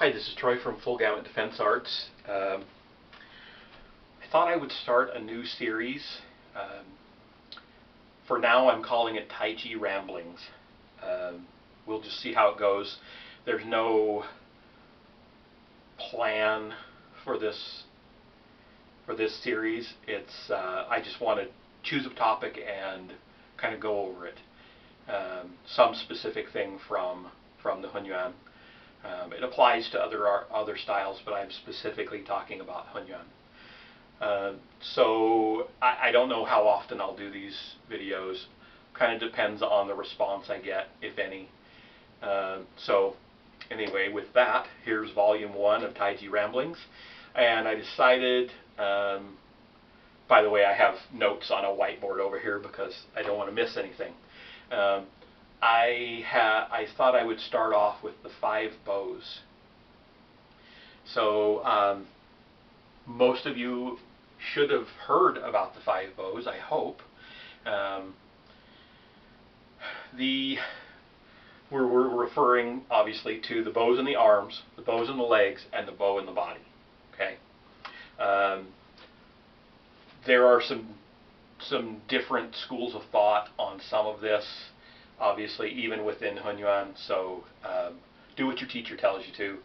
Hi, this is Troy from Full-Gamut Defense Arts. I thought I would start a new series. For now, I'm calling it Taiji Ramblings. We'll just see how it goes. There's no plan for this series. I just want to choose a topic and kind of go over it. Some specific thing from the Hunyuan. It applies to other styles, but I'm specifically talking about Hunyuan. So I don't know how often I'll do these videos. Kind of depends on the response I get, if any. So anyway, with that, here's volume 1 of Taiji Ramblings. And I decided, by the way, I have notes on a whiteboard over here because I don't want to miss anything. I thought I would start off with the 5 bows. So most of you should have heard about the 5 bows, I hope. We're referring obviously to the bows in the arms, the bows in the legs, and the bow in the body. Okay. There are some different schools of thought on some of this, obviously, even within Hunyuan. So do what your teacher tells you to.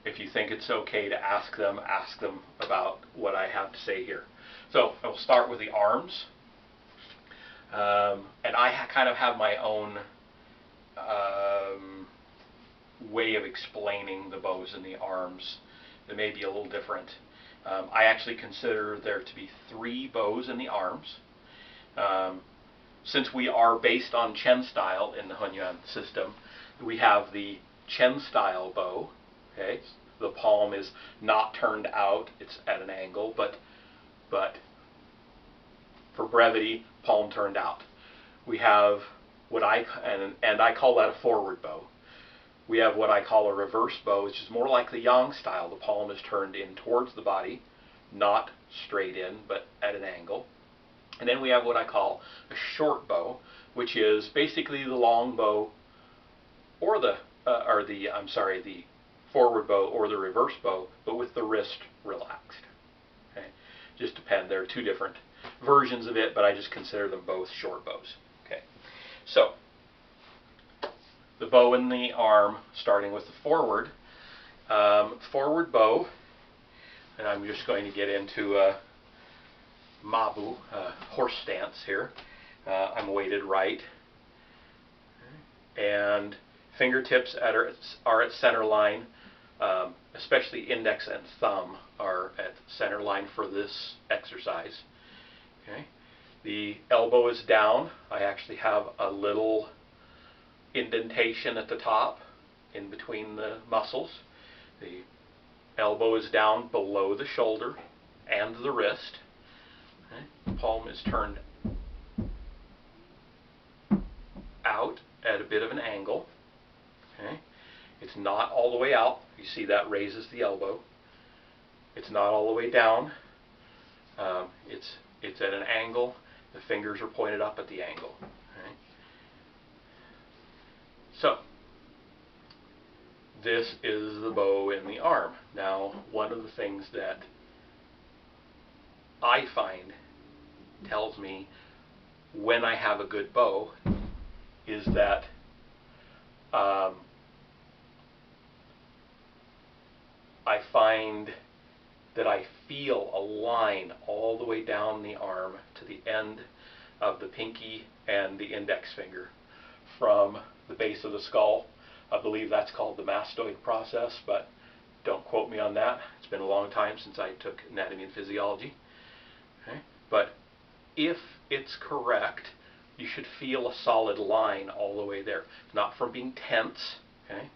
If you think it's okay to ask them about what I have to say here. So I will start with the arms. And I kind of have my own way of explaining the bows in the arms that may be a little different. I actually consider there to be 3 bows in the arms. Since we are based on Chen style in the Hunyuan system, we have the Chen style bow. Okay, the palm is not turned out; it's at an angle, but for brevity, palm turned out. We have what I call that a forward bow. We have what I call a reverse bow, which is more like the Yang style. The palm is turned in towards the body, not straight in, but at an angle. And then we have what I call a short bow, which is basically the long bow, or the forward bow or the reverse bow, but with the wrist relaxed. Okay, just depend. There are 2 different versions of it, but I just consider them both short bows. Okay, so the bow in the arm, starting with the forward bow, and I'm just going to get into Mabu, horse stance here. I'm weighted right, and fingertips are at center line, especially index and thumb are at center line for this exercise. Okay, the elbow is down. I actually have a little indentation at the top in between the muscles. The elbow is down below the shoulder and the wrist. Okay. Palm is turned out at a bit of an angle. Okay. It's not all the way out. You see that raises the elbow. It's not all the way down. It's at an angle. The fingers are pointed up at the angle. Okay. So this is the bow in the arm. Now, one of the things that I find tells me when I have a good bow is that I find that I feel a line all the way down the arm to the end of the pinky and the index finger from the base of the skull. I believe that's called the mastoid process, but don't quote me on that. It's been a long time since I took anatomy and physiology. Okay? But if it's correct, you should feel a solid line all the way there. It's not from being tense. Okay?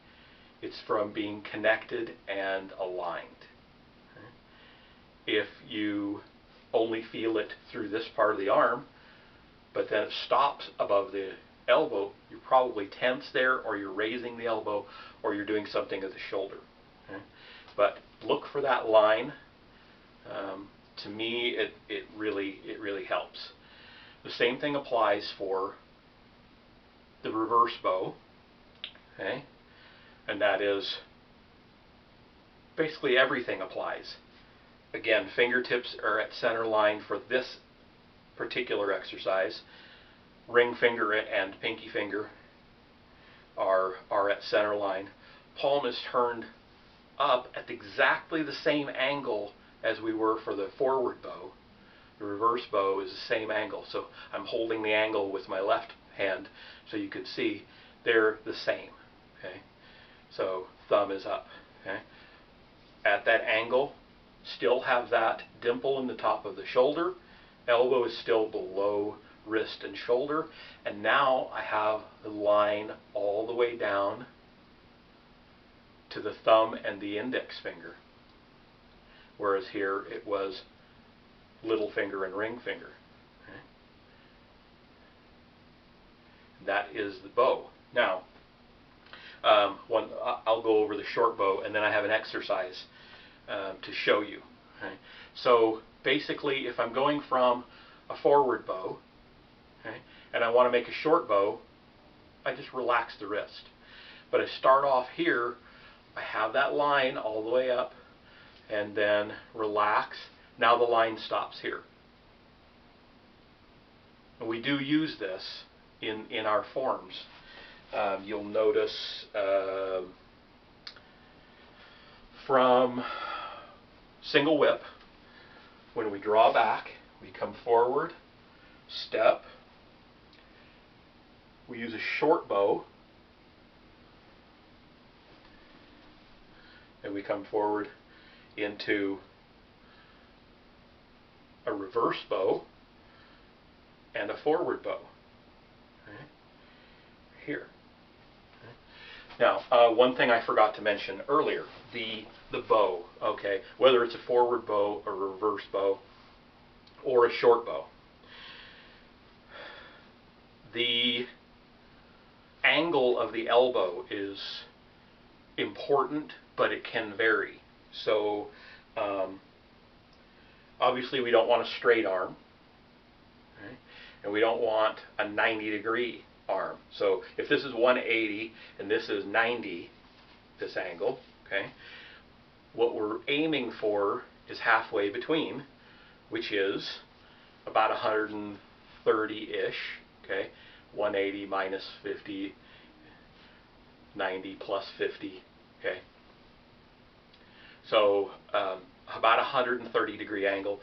It's from being connected and aligned. Okay? If you only feel it through this part of the arm, but then it stops above the elbow, you're probably tense there, or you're raising the elbow, or you're doing something at the shoulder. Okay? But look for that line. To me, it really helps. The same thing applies for the reverse bow. Okay, and that is basically everything applies. Again, fingertips are at center line for this particular exercise. Ring finger and pinky finger are at center line. Palm is turned up at exactly the same angle as we were for the forward bow. The reverse bow is the same angle. So I'm holding the angle with my left hand so you could see they're the same. Okay? So thumb is up. Okay? At that angle, still have that dimple in the top of the shoulder. Elbow is still below wrist and shoulder. And now I have the line all the way down to the thumb and the index finger. Whereas here it was little finger and ring finger. Okay? That is the bow. Now, I'll go over the short bow, and then I have an exercise to show you. Okay? So basically, if I'm going from a forward bow, okay, and I want to make a short bow, I just relax the wrist. But I start off here, I have that line all the way up, and then relax. Now the line stops here. And we do use this in our forms. You'll notice from single whip, when we draw back, we come forward, step. We use a short bow, and we come forward into a reverse bow and a forward bow. Okay. Here. Okay. Now, one thing I forgot to mention earlier, the bow, okay, whether it's a forward bow, a reverse bow, or a short bow. The angle of the elbow is important, but it can vary. So, obviously we don't want a straight arm, okay? And we don't want a 90-degree arm. So if this is 180 and this is 90, this angle, okay, what we're aiming for is halfway between, which is about 130-ish, okay, 180 minus 50, 90 plus 50, okay. So about 130-degree angle,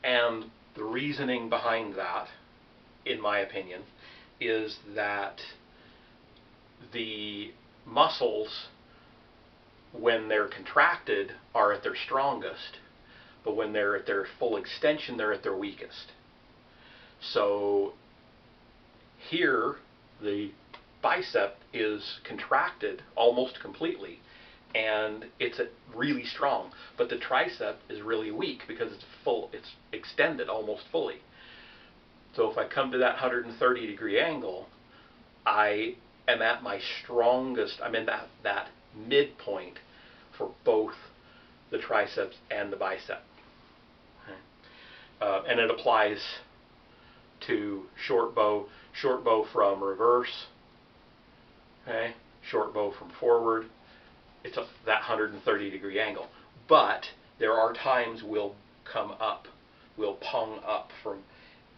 and the reasoning behind that, in my opinion, is that the muscles, when they're contracted, are at their strongest, but when they're at their full extension, they're at their weakest. So here, the bicep is contracted almost completely, and it's really strong, but the tricep is really weak because it's extended almost fully. So if I come to that 130-degree angle, I am at my strongest. I'm in that midpoint for both the triceps and the bicep. Okay. And it applies to short bow from reverse, okay, short bow from forward. It's that 130-degree angle. But there are times we'll come up, we'll pong up from,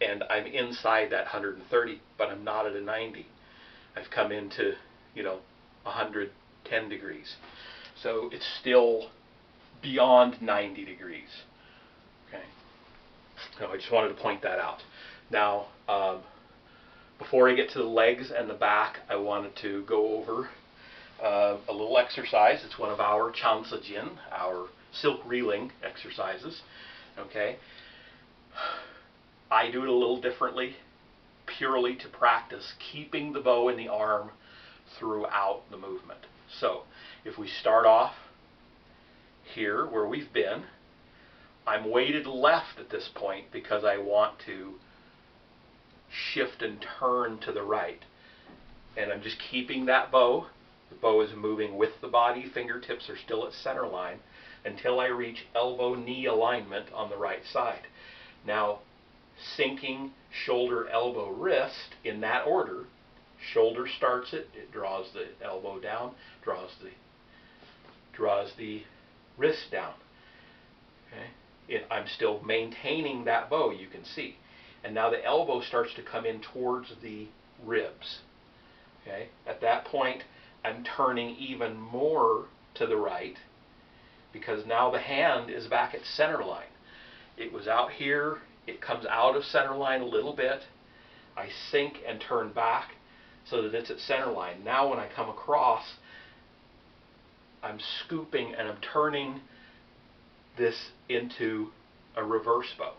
and I'm inside that 130, but I'm not at a 90. I've come into, 110 degrees. So it's still beyond 90 degrees. Okay. So I just wanted to point that out. Now, before I get to the legs and the back, I wanted to go over a little exercise. It's one of our chansajin, our silk reeling exercises. Okay. I do it a little differently, purely to practice keeping the bow in the arm throughout the movement. So, if we start off here where we've been, I'm weighted left at this point because I want to shift and turn to the right. And I'm just keeping that bow. The bow is moving with the body. Fingertips are still at center line until I reach elbow-knee alignment on the right side. Now, sinking shoulder, elbow, wrist in that order, Shoulder starts it. It draws the elbow down, draws the wrist down. Okay? I'm still maintaining that bow, you can see. And now the elbow starts to come in towards the ribs. Okay? At that point, I'm turning even more to the right because now the hand is back at center line. It was out here. It comes out of center line a little bit. I sink and turn back so that it's at center line. Now when I come across, I'm scooping and I'm turning this into a reverse bow.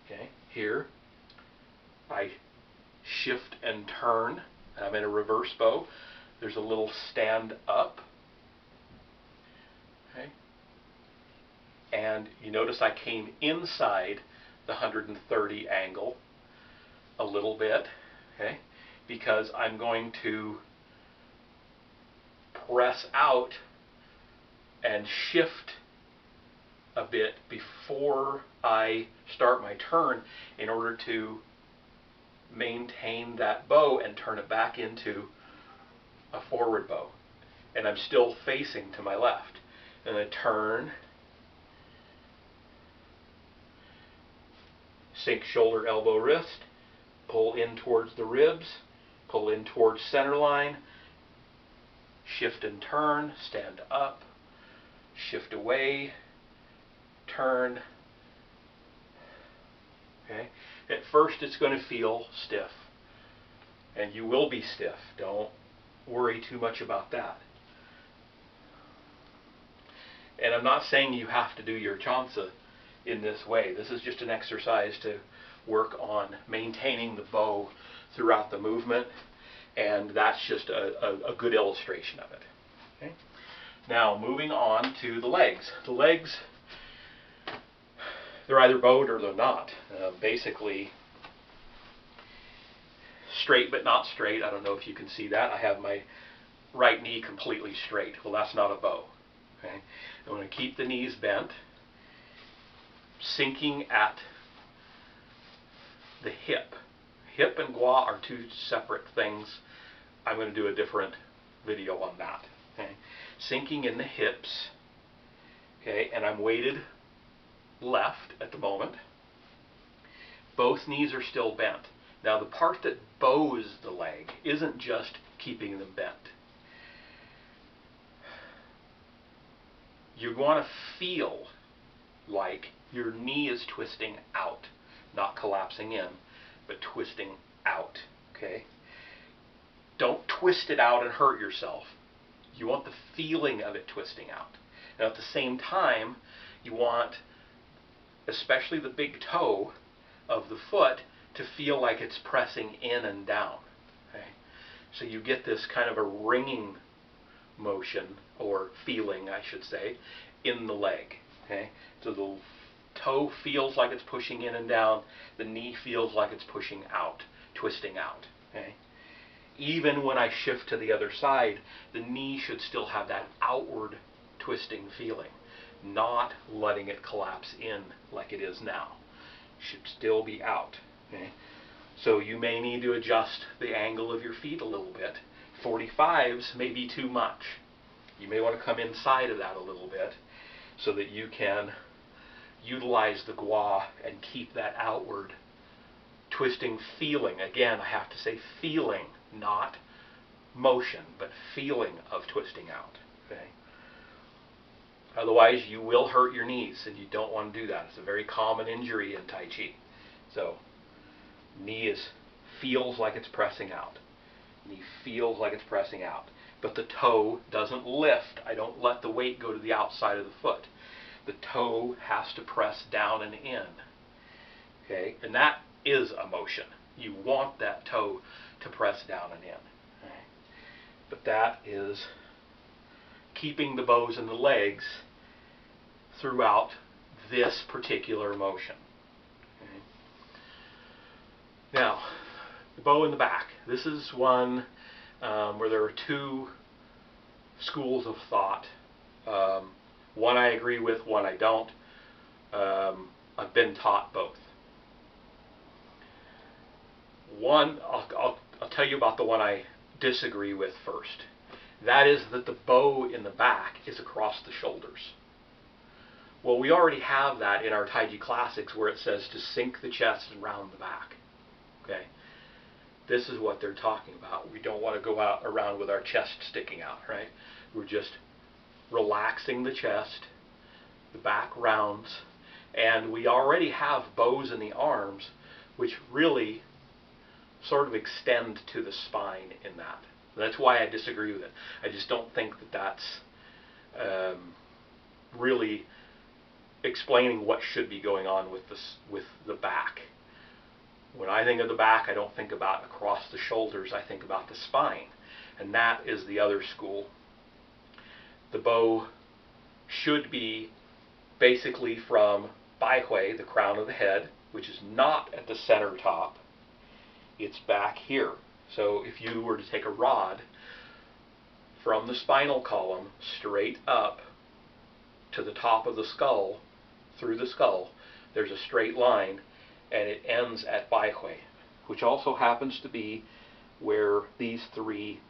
Okay, here I shift and turn. I'm in a reverse bow. There's a little stand up. Okay, and you notice I came inside the 130 angle a little bit, okay, because I'm going to press out and shift a bit before I start my turn in order to maintain that bow and turn it back into a forward bow. And I'm still facing to my left. And I turn, sink shoulder, elbow, wrist, pull in towards the ribs, pull in towards center line, shift and turn, stand up, shift away, turn. Okay. At first it's going to feel stiff, and you will be stiff. Don't worry too much about that. And I'm not saying you have to do your chansa in this way. This is just an exercise to work on maintaining the bow throughout the movement, and that's just a good illustration of it. Okay. Now moving on to the legs. The legs, they're either bowed or they're not. Basically, straight but not straight. I don't know if you can see that. I have my right knee completely straight. Well, that's not a bow. Okay. I'm going to keep the knees bent, sinking at the hip. Hip and gua are two separate things. I'm going to do a different video on that. Okay. Sinking in the hips. Okay, and I'm weighted left at the moment. Both knees are still bent. Now the part that bows the leg isn't just keeping them bent. You're going to feel like your knee is twisting out, not collapsing in, but twisting out. Okay? Don't twist it out and hurt yourself. You want the feeling of it twisting out. Now at the same time, you want, especially the big toe of the foot, to feel like it's pressing in and down. Okay? So you get this kind of a ringing motion, or feeling I should say, in the leg. Okay? So the toe feels like it's pushing in and down, the knee feels like it's pushing out, twisting out. Okay? Even when I shift to the other side, the knee should still have that outward twisting feeling, not letting it collapse in like it is now. It should still be out. Okay? So you may need to adjust the angle of your feet a little bit. 45s may be too much. You may want to come inside of that a little bit so that you can utilize the gua and keep that outward twisting feeling. Again, I have to say feeling, not motion, but feeling of twisting out. Okay? Otherwise, you will hurt your knees, and you don't want to do that. It's a very common injury in Taiji. So, knee feels like it's pressing out. Knee feels like it's pressing out. But the toe doesn't lift. I don't let the weight go to the outside of the foot. The toe has to press down and in. Okay? And that is a motion. You want that toe to press down and in. Okay? But that is keeping the bows in the legs throughout this particular motion. Okay? Now, the bow in the back. This is one where there are two schools of thought. One I agree with, one I don't. I've been taught both. One, I'll tell you about the one I disagree with first. That is that the bow in the back is across the shoulders. Well, we already have that in our Taiji classics where it says to sink the chest and round the back. Okay? This is what they're talking about. We don't want to go out around with our chest sticking out, right? We're just relaxing the chest, the back rounds, and we already have bows in the arms which really sort of extend to the spine in that. That's why I disagree with it. I just don't think that that's really explaining what should be going on with this, with the back. When I think of the back, I don't think about across the shoulders, I think about the spine. And that is the other school. The bow should be basically from Baihui, the crown of the head, which is not at the center top. It's back here. So if you were to take a rod from the spinal column straight up to the top of the skull, through the skull, there's a straight line, and it ends at Baihui, which also happens to be where these three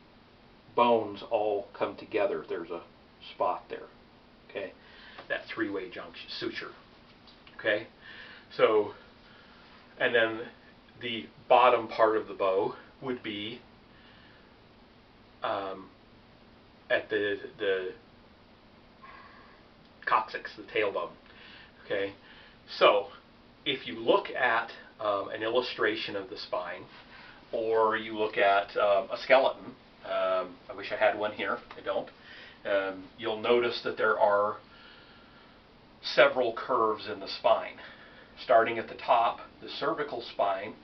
bones all come together. There's a spot there, okay? That three-way junction, suture, okay? So, and then the bottom part of the bow would be at the coccyx, the tailbone, okay? So, if you look at an illustration of the spine, or you look at a skeleton, I wish I had one here, I don't, you'll notice that there are several curves in the spine. Starting at the top, the cervical spine,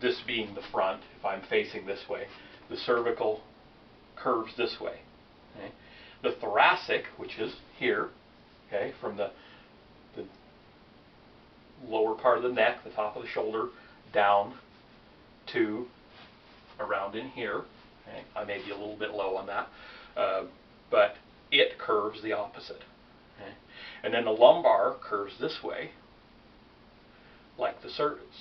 this being the front, if I'm facing this way, the cervical curves this way. Okay? The thoracic, which is here, okay, from the lower part of the neck, the top of the shoulder, down to around in here. Okay? I may be a little bit low on that, but it curves the opposite. Okay? And then the lumbar curves this way, like the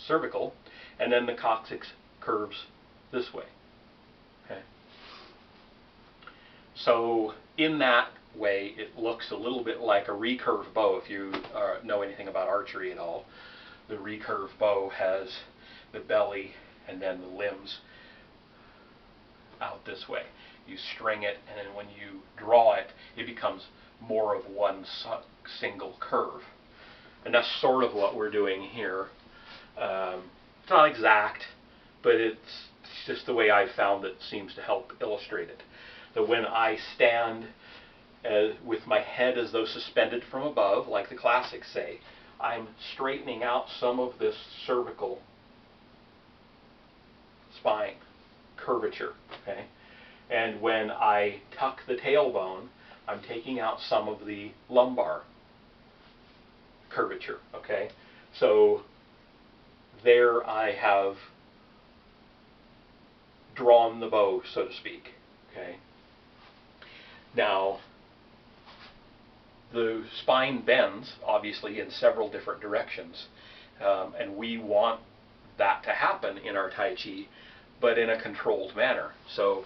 cervical, and then the coccyx curves this way. Okay? So in that way, it looks a little bit like a recurve bow. If you know anything about archery at all, the recurve bow has the belly and then the limbs out this way. You string it, and then when you draw it, it becomes more of one single curve. And that's sort of what we're doing here. It's not exact, but it's just the way I've found it seems to help illustrate it. That when I stand with my head as though suspended from above, like the classics say, I'm straightening out some of this cervical spine curvature. Okay? And when I tuck the tailbone, I'm taking out some of the lumbar curvature. Okay? So there I have drawn the bow, so to speak. Okay? Now, the spine bends, obviously, in several different directions, and we want that to happen in our Tai Chi, but in a controlled manner. So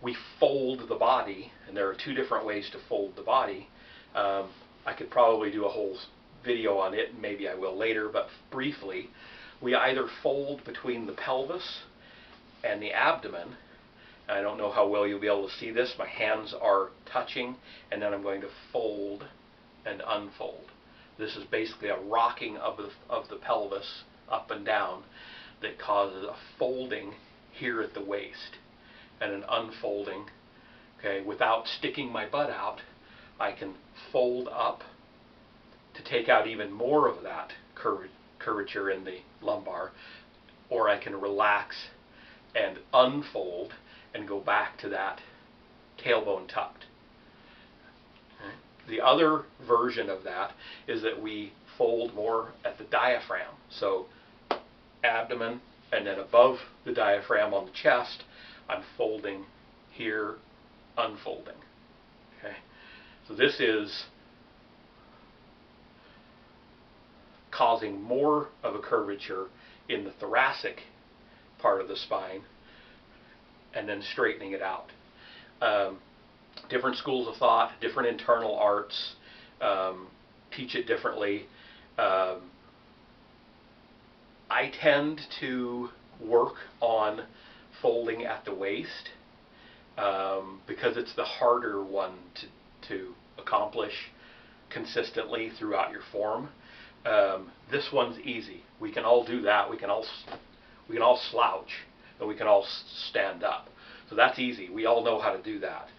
we fold the body, and there are two different ways to fold the body. I could probably do a whole video on it, and maybe I will later, but briefly, we either fold between the pelvis and the abdomen. I don't know how well you'll be able to see this. My hands are touching, and then I'm going to fold and unfold. This is basically a rocking of the pelvis up and down that causes a folding here at the waist and an unfolding. Okay, without sticking my butt out, I can fold up to take out even more of that curvature in the lumbar, or I can relax and unfold and go back to that tailbone tucked. Okay. The other version of that is that we fold more at the diaphragm. So abdomen, and then above the diaphragm on the chest, I'm folding here, unfolding. Okay. So this is causing more of a curvature in the thoracic part of the spine, and then straightening it out. Different schools of thought, different internal arts teach it differently. I tend to work on folding at the waist because it's the harder one to accomplish consistently throughout your form. This one's easy. We can all do that. We can all slouch, and we can all stand up. So that's easy. We all know how to do that.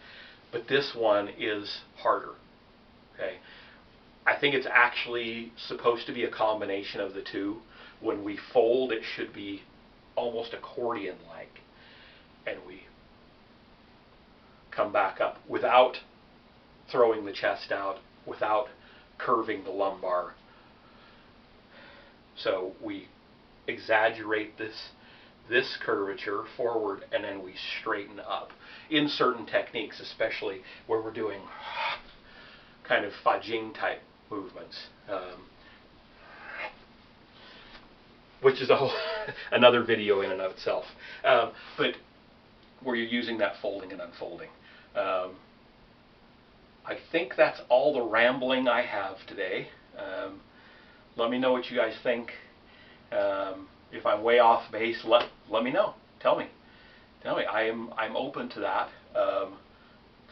But this one is harder. Okay. I think it's actually supposed to be a combination of the two. When we fold, it should be almost accordion-like, and we come back up without throwing the chest out, without curving the lumbar. So we exaggerate this curvature forward, and then we straighten up in certain techniques, especially where we're doing kind of fajing type movements, which is another video in and of itself. But where you're using that folding and unfolding. I think that's all the rambling I have today. Let me know what you guys think. If I'm way off base, let me know. Tell me. I'm open to that.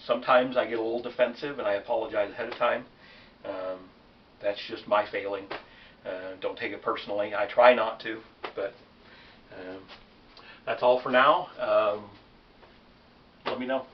Sometimes I get a little defensive, and I apologize ahead of time. That's just my failing. Don't take it personally. I try not to, but that's all for now. Let me know.